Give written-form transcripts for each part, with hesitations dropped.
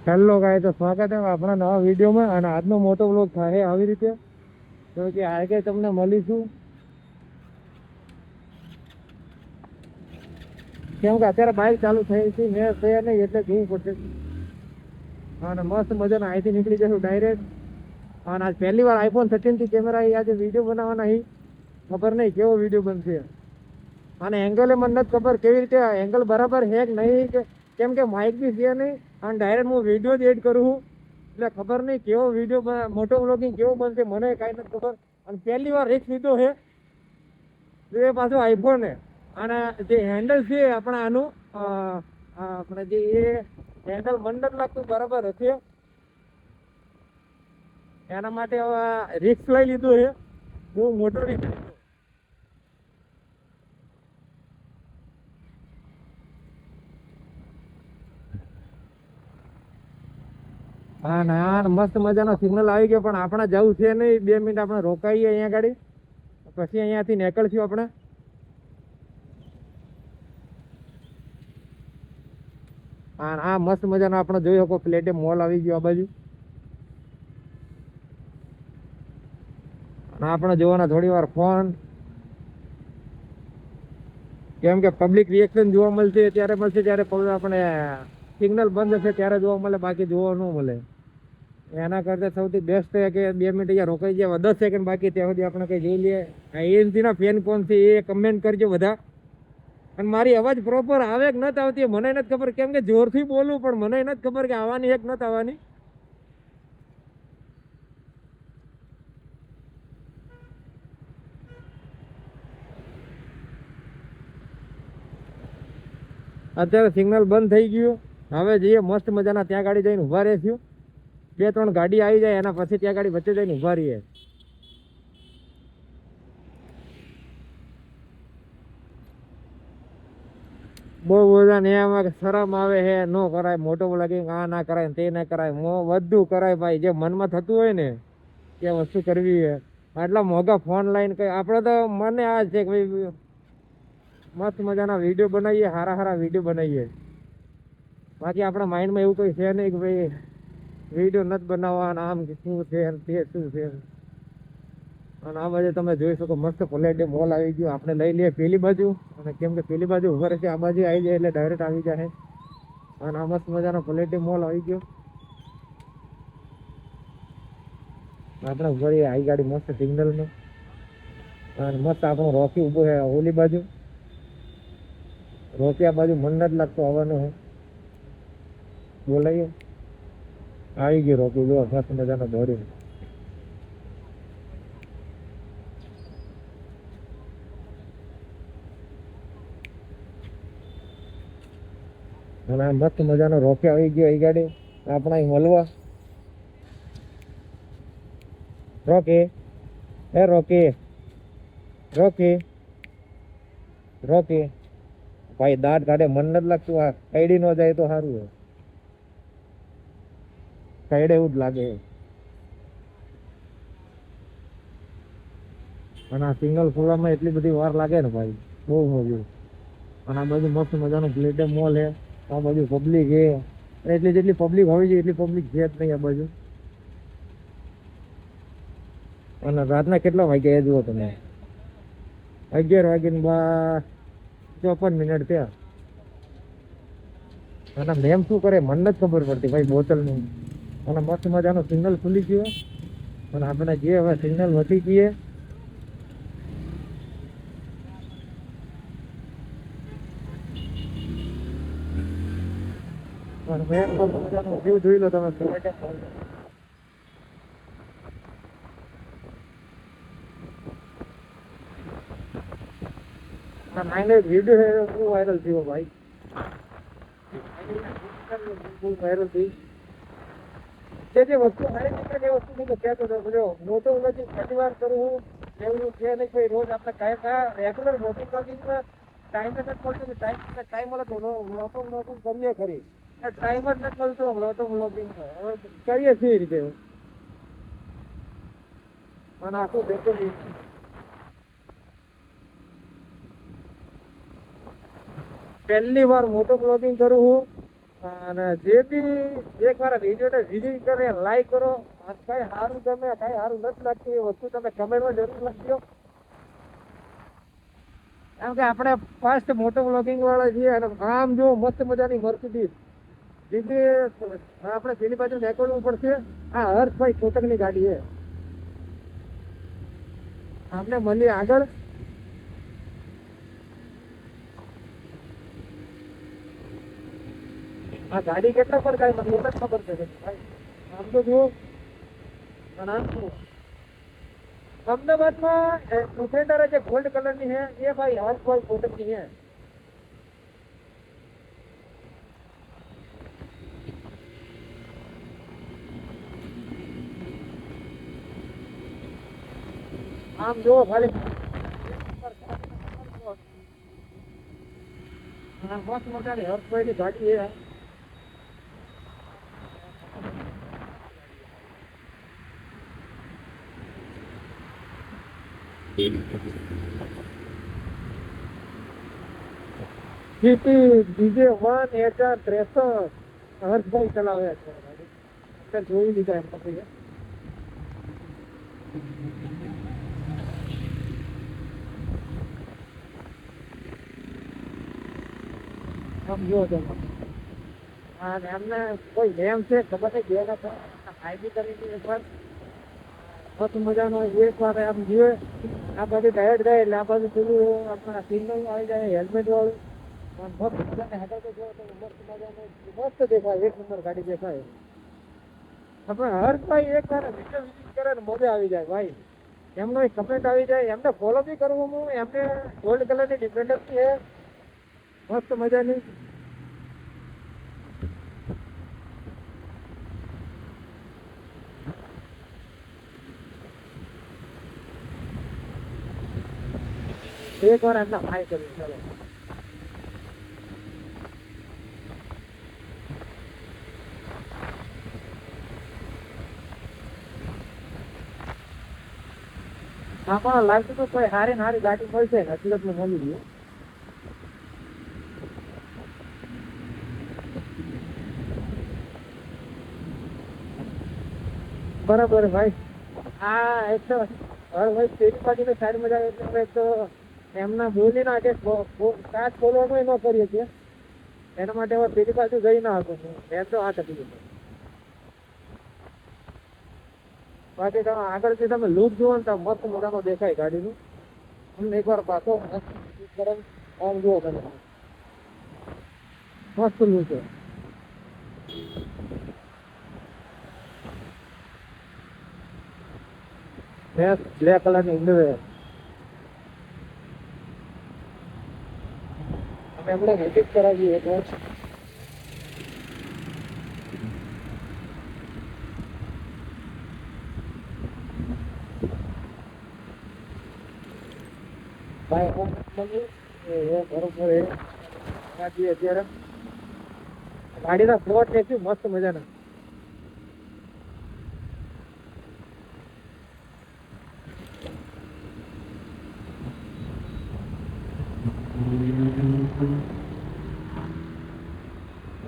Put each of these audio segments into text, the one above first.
Hello ગાય તો સ્વાગત છે આપણા નવા વિડીયોમાં અને આજનો મોટો વ્લોગ થાય આવી રીતે તો કે આજે તમને મળીશું કેમ કે અત્યારે બાઇક ચાલુ થઈ છે મેં થયા નહીં એટલે જોવું પડશે અને મસ્ત મજાના અહીંથી નીકળી જશું ડાયરેક્ટ અને આજ પહેલી વાર આઈફોન 13 થી કેમેરા આજે વિડીયો બનાવવાના ખબર નહીં કેવો વિડીયો બનશે અને એંગલે મને નથી ખબર કેવી રીતે એંગલ બરાબર છે કે નહીં કેમ કે માઇક બી છે નહીં અને ડાયરેક્ટ હું વિડીયો જ એડ કરું છું એટલે ખબર નહીં કેવો વિડીયો મોટો વ્લોગિંગ કેવો બનશે મને કાંઈ નથી ખબર અને પહેલી વાર રિસ્ક લીધો છે એ પાછો આઈફોન છે અને જે હેન્ડલ છે આપણે આનું આપણે જે એ હેન્ડલ મન નથી લાગતું બરાબર હશે એના માટે હવે રિસ્ક લઈ લીધું છે બહુ મોટો રિસ્ક હા ના મસ્ત મજાનો સિગ્નલ આવી ગયો પણ આપણે જવું છે નહીં 2 મિનિટ આપણે રોકાઈએ અહીંયા ગાડી પછી અહીંયાથી નીકળશું આપણે હા મસ્ત મજાનો આપણે જોઈ શકો પ્લેટે મોલ આવી ગયો આ બાજુ અને આપણે જોવાના થોડી વાર ફોન કેમ કે પબ્લિક રિએક્શન જોવા મળશે ત્યારે મળશે ત્યારે આપણે સિગ્નલ બંધ હશે ત્યારે જોવા મળે બાકી જોવા ન મળે એના કરતાં સૌથી બેસ્ટ છે કે 2 મિનિટ અહીંયા રોકાઈ જાય 10 સેકન્ડ બાકી ત્યાં સુધી આપણે કંઈ જોઈ લઈએ એએનસીના ફેન કોણ છે એ કમેન્ટ કરજો બધા અને મારી અવાજ પ્રોપર આવે કે નથી આવતી મને નથી ખબર કેમ કે જોરથી બોલું પણ મને નથી ખબર કે આવવાની એક નથી આવવાની અત્યારે સિગ્નલ બંધ થઈ ગયું હવે જઈએ મસ્ત મજાના ત્યાં ગાડી જઈને ઊભા રહીશું 2-3 ગાડી આવી જાય એના પછી ત્યાં ગાડી વચ્ચે જઈને ઊભા રહીએ બહુ બધા ને એમાં શરમ આવે છે ન કરાય મોટો વ્લોગિંગ આ ના કરાય તે ના કરાય બધું કરાય ભાઈ જે મનમાં થતું હોય ને એ વસ્તુ કરવી છે આટલા મોંઘા ફોન લઈને કઈ આપણે તો મને આ છે કે ભાઈ મસ્ત મજાના વિડીયો બનાવીએ સારા વિડીયો બનાવીએ બાકી આપણા માઇન્ડમાં એવું કંઈ છે નહીં કે ભાઈ વિડીયો નથી બનાવવાના આમ શું છે તે શું છે અને આ બાજુ તમે જોઈ શકો મસ્ત પ્લેટે મોલ આવી ગયો આપણે લઈ લઈએ પેલી બાજુ અને કેમ કે પેલી બાજુ ઉભા રહેશે આ બાજુ આવી જાય એટલે ડાયરેક્ટ આવી જાય અને આ મસ્ત મજાનો પ્લેટે મોલ આવી ગયો આપણે ઉભા રહીએ આવી ગાડી મસ્ત સિગ્નલમાં અને મસ્ત આપણો રોકી ઊભો છે ઓલી બાજુ રોકી આ બાજુ મન નથી લાગતું આવવાનું હે બોલાઈએ આવી ગયો રોકી જો મસ્ત મજાનો દોરી અને આ મસ્ત મજાનો રોકે આવી ગયો એ ગાડી આપણા મળવા રોકે એ રોકે રોકે રોકે ભાઈ દાંત કાઢે મન નથી લાગતું આ કઈડી ન જાય તો સારું હોય કઈડે એવું જ લાગે અને આ સિગ્નલ ખોલવામાં એટલી બધી વાર લાગે ને ભાઈ બહુ મજા અને આ બાજુ મસ્ત મજાનો પ્લેટે મોલ છે આ બાજુ પબ્લિક છે એટલી જેટલી પબ્લિક હોવી જોઈએ એટલી પબ્લિક છે જ નહીં આ બાજુ અને રાતના કેટલા વાગ્યા એ જુઓ તમે 11:54 થયા અને મેમ શું કરે મને નથી ખબર પડતી ભાઈ બોટલનું અને મસ્ત મજાનો સિગ્નલ ખુલી ગયો અને આપણે જે હવે સિગ્નલ વધી ગઈએ અને મેમ મજાનો વ્યૂ જોઈ લો તમે વિડીયો બહુ વાયરલ થયો ભાઈ બહુ વાયરલ થઈ જે વસ્તુ સારી નીકળે એ વસ્તુ નહીં કહેતો હતો મોટો વ્લોગિંગ પહેલી વાર કરું હું એવું છે નહીં કોઈ રોજ આપણે કાંઈ રેગ્યુલર મોટો વ્લોગિંગમાં ટાઈમ જ નથી મળતો ટાઈમ મળે તો મોટો વ્લોગિંગ કરીએ ખરી ટાઈમ જ નથી મળતો મોટો વ્લોગિંગ કરીએ છીએ એ રીતે અને આખું દેખો પહેલી વાર મોટો વ્લોગિંગ કરું હું અને જે બી એક વાર વિડીયોને વિઝિટ કરે લાઈક કરો. અને કઈ સારું ગમે કઈ સારું નથી લાગતું એ વસ્તુ તમે કમેન્ટમાં જરૂર લખજો. કેમ કે આપણે ફર્સ્ટ મોટો વ્લોગિંગ વાળા છીએ અને આમ જો મસ્ત મજાની મર્સિડીઝ જેથી આપણે પેલી બાજુ નીકળવું પડશે. આ હર્ષભાઈ કોટકની ગાડી છે. આપણે મળીએ આગળ. આ ગાડી કેટલા પર કાંઈ મને જ ખબર છે ભાઈ. આમ તો જુઓ પણ આમ જુઓ અમદાવાદમાં ડિફેન્ડર જે ગોલ્ડ કલરની છે એ ભાઈ હર્ષભાઈ કોટકની છે. આમ જુઓ ખાલી મસ્ત મજાની હર્ષભાઈની ગાડી છે. GT DJ1 હર્ષભાઈ ચલાવે છે. જોઈ લીધા એમ પછી સમજો તમે. અને એમને કોઈ નેમ છે ખબર નહીં બે આઈડી કરી એકવાર મસ્ત મજાનો એક વાર આમ જોઈએ. આ બાજુ ડાયટ જાય એટલે આ બાજુ પેલું આપણા સિગ્નલ આવી જાય હેલ્મેટ વાળું. મસ્ત મજાને હેડર તો જોવો તો મસ્ત મજાનું મસ્ત દેખાય. એક નંબર ગાડી દેખાય. આપણે હર્ષભાઈ એક વાર વિડીયો વિઝિટ કરે ને મજા આવી જાય ભાઈ. એમનો એક કમેન્ટ આવી જાય. એમને ફોલો બી કરવું હું. એમને ગોલ્ડ કલરની ડિપેન્ડન્સ છે મસ્ત મજાની. એક વાર એમના હાય કર્યું. ચાલો આપણને લાગતું તો કોઈ સારી સારી ગાડી મળશે ને હકીકતમાં મળી ગયું. બરાબર ભાઈ. આ એક તો હવે ભાઈ પેલી બાજુની સારી મજા આવે એટલે એક તો એમના બોલી ના કે કાચ ખોલવાનું ન કરીએ છીએ. એના માટે હવે પેલી બાજુ જઈ ના હતું. એમ તો આ તકલીફ. બાકી તમે આગળથી તમે લુક જુઓ ને તો મસ્ત મોટામાં દેખાય ગાડીનું. એકવાર પાછો આમ જુઓ તમે મસ્ત લુક છે. બ્લેક કલરની ઇન્ડોવેર અમે એમને વિઝિટ કરાવીએ એક વાર. ભાઈ બરોબર અત્યારે ગાડીના ફ્લોટ છે મસ્ત મજાના.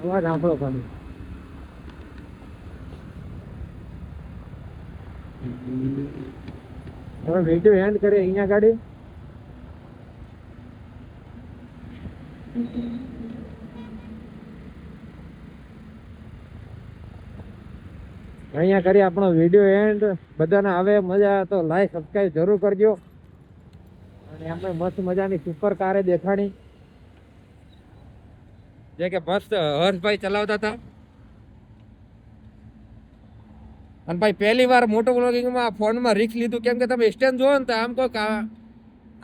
અવાજ સાંભળો ખાલી. હવે વિડીયો એન્ડ કરીએ અહીંયા ગાડી. અહીંયા કરી આપણો વિડીયો એન્ડ. બધાને આવે મજા તો લાઈક સબસ્ક્રાઈબ જરૂર કરજો. અને એમને મસ્ત મજાની સુપર કારે દેખાડી જે કે મસ્ત હર્ષભાઈ ચલાવતા હતા. અને ભાઈ પહેલી વાર મોટો વ્લોગિંગમાં ફોનમાં રિસ્ક લીધું. કેમ કે તમે સ્ટેન્ડ જોવો ને તો આમ કોઈ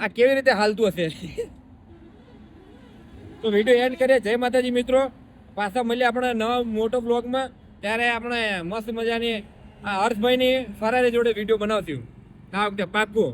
આ કેવી રીતે હાલતું હશે. તો વિડીયો એન્ડ કરીએ. જય માતાજી મિત્રો. પાછા મળીએ આપણે નવા મોટો બ્લોગમાં. ત્યારે આપણે મસ્ત મજાની આ હર્ષભાઈની ફરારી જોડે વિડીયો બનાવશું આ વખતે પાક્કું.